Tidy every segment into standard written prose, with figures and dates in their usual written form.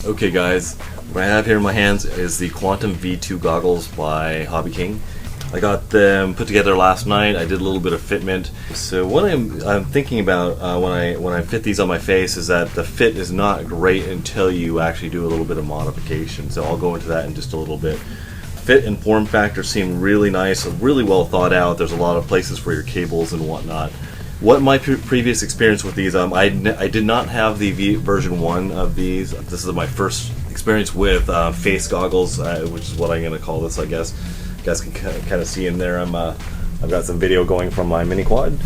Okay guys, what I have here in my hands is the Quantum V2 goggles by Hobbyking. I got them put together last night. I did a little bit of fitment. So what I'm thinking about when I fit these on my face is that the fit is not great until you actually do a little bit of modification. So I'll go into that in just a little bit. Fit and form factor seem really nice, really well thought out. There's a lot of places for your cables and whatnot. What my previous experience with these, I did not have the version 1 of these. This is my first experience with face goggles, which is what I'm going to call this, I guess. You guys can kind of see in there. I've got some video going from my mini quad.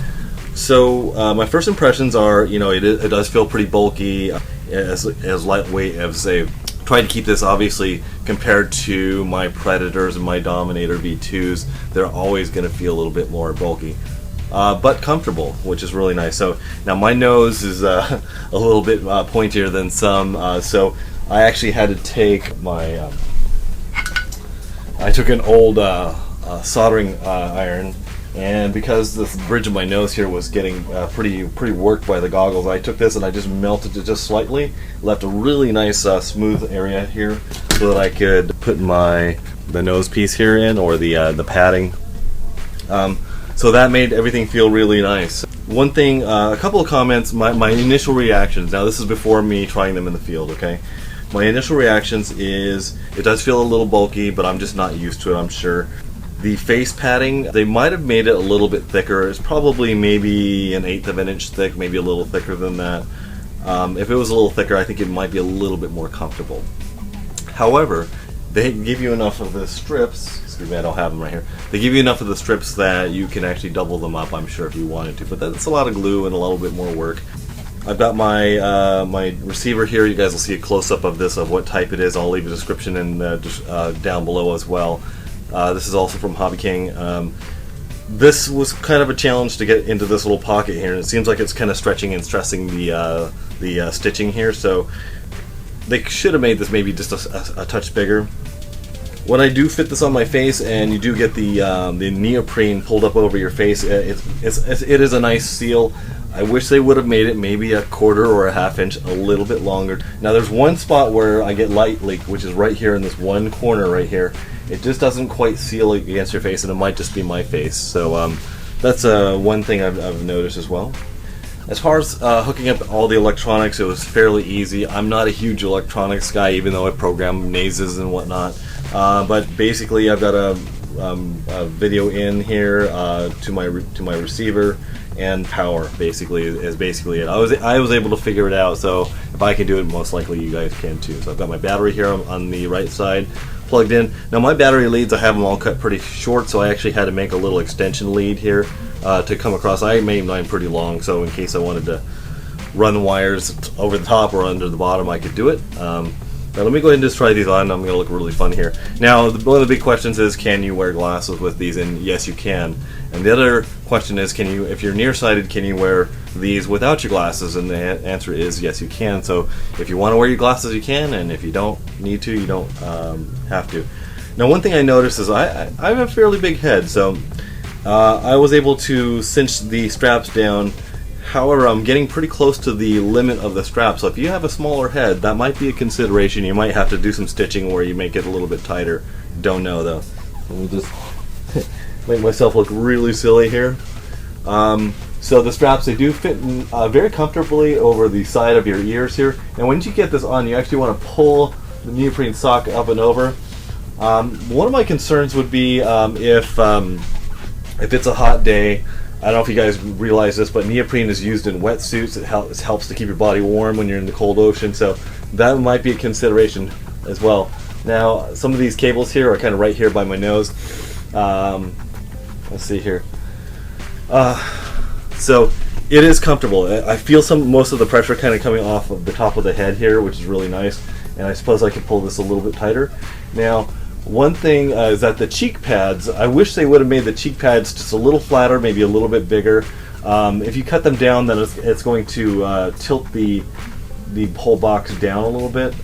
So my first impressions are, it does feel pretty bulky, as lightweight as they've tried to keep this. Obviously, compared to my Predators and my Dominator V2s, they're always going to feel a little bit more bulky. But comfortable, which is really nice. So now my nose is a little bit pointier than some, so I actually had to take my I took an old soldering iron, and because the bridge of my nose here was getting pretty worked by the goggles, I took this and I just melted it just slightly, left a really nice smooth area here so that I could put the nose piece here in, or the padding. So that made everything feel really nice. One thing, a couple of comments, my initial reactions. Now this is before me trying them in the field, okay? My initial reactions is, it does feel a little bulky, but I'm just not used to it, I'm sure. The face padding, they might have made it a little bit thicker. It's probably maybe 1/8 of an inch thick, maybe a little thicker than that. If it was a little thicker, I think it might be a little bit more comfortable. However, they give you enough of the strips, excuse me, I don't have them right here. They give you enough of the strips that you can actually double them up, I'm sure, if you wanted to. But that's a lot of glue and a little bit more work. I've got my my receiver here. You guys will see a close-up of this, of what type it is. I'll leave a description down below as well. This is also from Hobbyking. This was kind of a challenge to get into this little pocket here, and it seems like it's kind of stretching and stressing the stitching here. So they should have made this maybe just a touch bigger. When I do fit this on my face, and you do get the neoprene pulled up over your face, it is a nice seal. I wish they would have made it maybe 1/4 or 1/2 inch a little bit longer. Now there's one spot where I get light leak, which is right here in this one corner right here. It just doesn't quite seal against your face, and it might just be my face. So that's one thing I've noticed as well. As far as hooking up all the electronics, it was fairly easy. I'm not a huge electronics guy, even though I program nazes and whatnot. But basically, I've got a video in here to my receiver, and power basically is it. I was able to figure it out. So if I can do it, most likely you guys can too. So I've got my battery here on the right side plugged in. Now my battery leads, I have them all cut pretty short, so I actually had to make a little extension lead here to come across. I made mine pretty long, so in case I wanted to run the wires over the top or under the bottom, I could do it. Now let me go ahead and just try these on. I'm going to look really fun here. Now one of the big questions is, can you wear glasses with these? And yes, you can. And the other question is, if you're nearsighted, can you wear these without your glasses? And the answer is yes, you can. So if you want to wear your glasses, you can, and if you don't need to, you don't have to. Now one thing I noticed is I have a fairly big head, so I was able to cinch the straps down. However, I'm getting pretty close to the limit of the strap, so if you have a smaller head, that might be a consideration. You might have to do some stitching where you make it a little bit tighter. Don't know though. Let me just make myself look really silly here. So the straps, they do fit very comfortably over the side of your ears here, and once you get this on, you actually want to pull the neoprene sock up and over. One of my concerns would be if it's a hot day. I don't know if you guys realize this, but neoprene is used in wetsuits. It helps to keep your body warm when you're in the cold ocean, so that might be a consideration as well. Now, some of these cables here are kind of right here by my nose. Let's see here. So it is comfortable. I feel most of the pressure kind of coming off of the top of the head here, which is really nice. And I suppose I could pull this a little bit tighter. Now, one thing is that the cheek pads, I wish they would have made the cheek pads just a little flatter, maybe a little bit bigger. If you cut them down, then it's going to tilt the whole box down a little bit,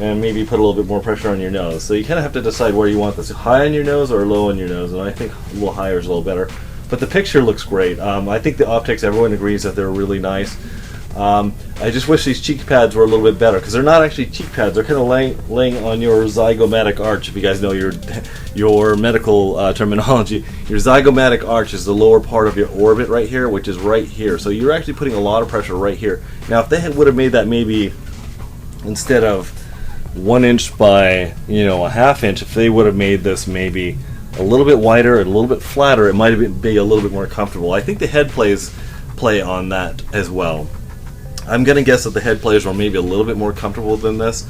and maybe put a little bit more pressure on your nose. So you kind of have to decide where you want this, high on your nose or low on your nose, and I think a little higher is a little better. But the picture looks great. I think the optics, everyone agrees that they're really nice. I just wish these cheek pads were a little bit better, because they're not actually cheek pads. They're kind of laying on your zygomatic arch. If you guys know your medical terminology, your zygomatic arch is the lower part of your orbit right here, which is right here. So you're actually putting a lot of pressure right here. Now, if they would have made that maybe instead of 1 inch by a half inch, if they would have made this maybe a little bit wider and a little bit flatter, it might have been a little bit more comfortable. I think the head play on that as well. I'm gonna guess that the head players were maybe a little bit more comfortable than this,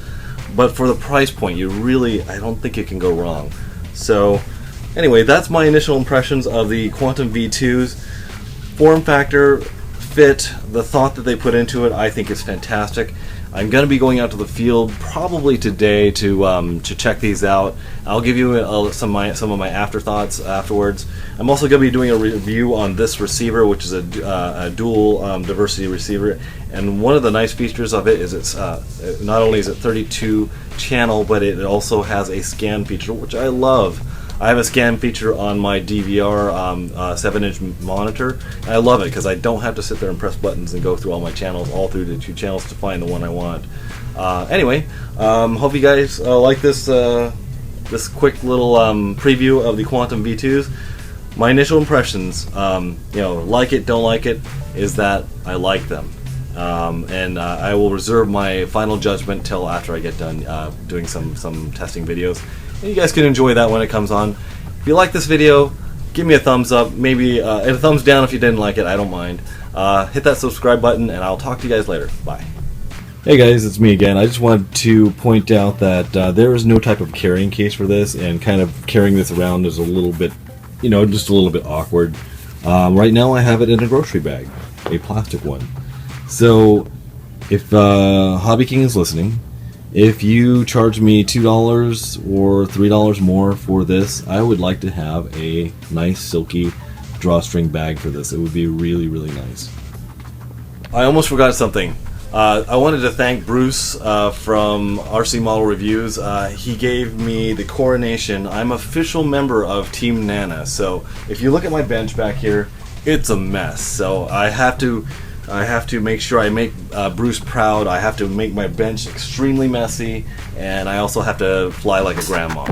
but for the price point, I don't think it can go wrong. So anyway, that's my initial impressions of the Quantum V2s. Form factor, fit, the thought that they put into it, I think is fantastic. I'm going to be going out to the field probably today to check these out. I'll give you some of my afterthoughts afterwards. I'm also going to be doing a review on this receiver, which is a dual diversity receiver. And one of the nice features of it is it's not only is it 32 channel, but it also has a scan feature, which I love. I have a scan feature on my DVR 7-inch monitor, and I love it because I don't have to sit there and press buttons and go through all my channels, all through the 2 channels to find the one I want. Anyway, hope you guys like this this quick little preview of the Quantum V2s. My initial impressions, like it, don't like it, is that I like them. And I will reserve my final judgment till after I get done doing some testing videos. And you guys can enjoy that when it comes on. If you like this video, give me a thumbs up, maybe a thumbs down if you didn't like it, I don't mind. Hit that subscribe button, and I'll talk to you guys later. Bye. Hey guys, it's me again. I just wanted to point out that there is no type of carrying case for this, and kind of carrying this around is a little bit, just a little bit awkward. Right now I have it in a grocery bag, a plastic one. So if Hobbyking is listening, if you charge me $2 or $3 more for this, I would like to have a nice silky drawstring bag for this. It would be really, really nice. I almost forgot something. I wanted to thank Bruce from RC Model Reviews. He gave me the coronation. I'm official member of Team Nana. So if you look at my bench back here, it's a mess. So I have to make sure I make Bruce proud. I have to make my bench extremely messy, and I also have to fly like a grandma.